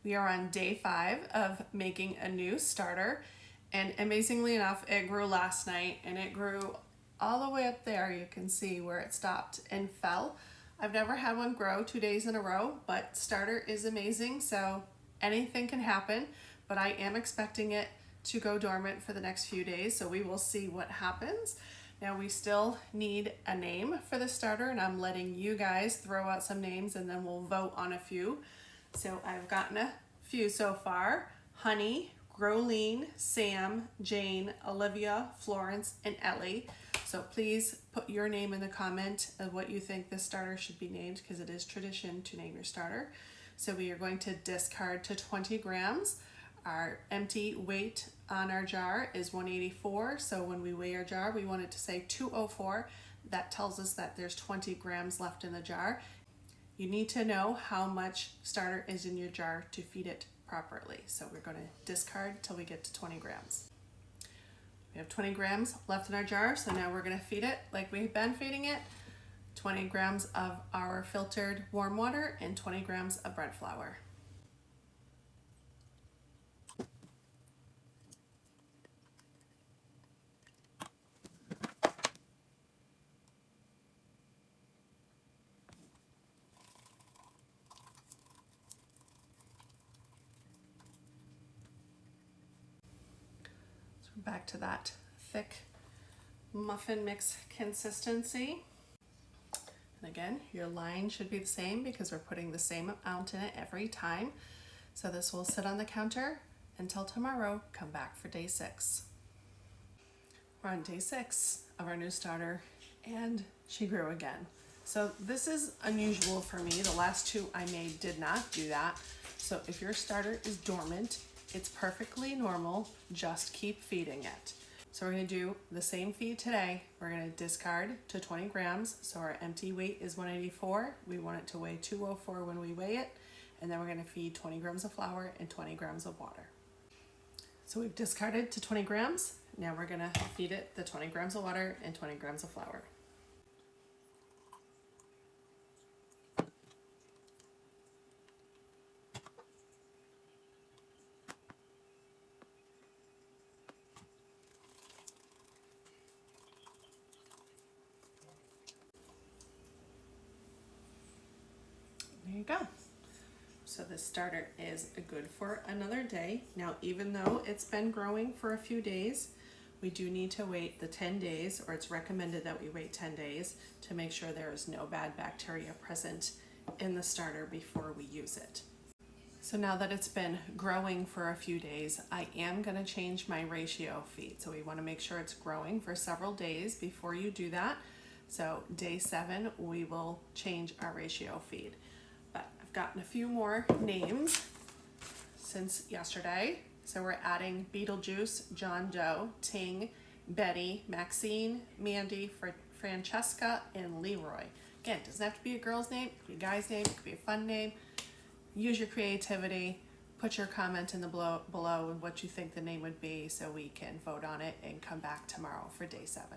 We are on day 5 of making a new starter, and amazingly enough, it grew last night and it grew all the way up there. You can see where it stopped and fell. I've never had one grow 2 days in a row, but starter is amazing, so anything can happen, but I am expecting it to go dormant for the next few days, so we will see what happens. Now we still need a name for the starter, and I'm letting you guys throw out some names and then we'll vote on a few. So I've gotten a few so far: Honey, Growleen, Sam, Jane, Olivia, Florence, and Ellie. So please put your name in the comment of what you think this starter should be named, because it is tradition to name your starter. So we are going to discard to 20 grams. Our empty weight on our jar is 184. So when we weigh our jar, we want it to say 204. That tells us that there's 20 grams left in the jar. You need to know how much starter is in your jar to feed it properly. So we're going to discard till we get to 20 grams. We have 20 grams left in our jar, so now we're going to feed it like we've been feeding it. 20 grams of our filtered warm water and 20 grams of bread flour. Back to that thick muffin mix consistency. And again, your line should be the same because we're putting the same amount in it every time. So this will sit on the counter until tomorrow. Come back for day 6. We're on day 6 of our new starter, and she grew again. So this is unusual for me. The last 2 I made did not do that. So if your starter is dormant, it's perfectly normal. Just keep feeding it. So we're going to do the same feed today. We're going to discard to 20 grams. So our empty weight is 184. We want it to weigh 204 when we weigh it. And then we're going to feed 20 grams of flour and 20 grams of water. So we've discarded to 20 grams. Now we're going to feed it the 20 grams of water and 20 grams of flour. There you go. So this starter is good for another day. Now, even though it's been growing for a few days, we do need to wait the 10 days, or it's recommended that we wait 10 days to make sure there is no bad bacteria present in the starter before we use it. So now that it's been growing for a few days, I am going to change my ratio feed. So we want to make sure it's growing for several days before you do that. So day 7, we will change our ratio feed. But I've gotten a few more names since yesterday. So we're adding Beetlejuice, John Doe, Ting, Betty, Maxine, Mandy, Francesca, and Leroy. Again, it doesn't have to be a girl's name, it could be a guy's name, it could be a fun name. Use your creativity. Put your comment in the below and what you think the name would be, so we can vote on it and come back tomorrow for day 7.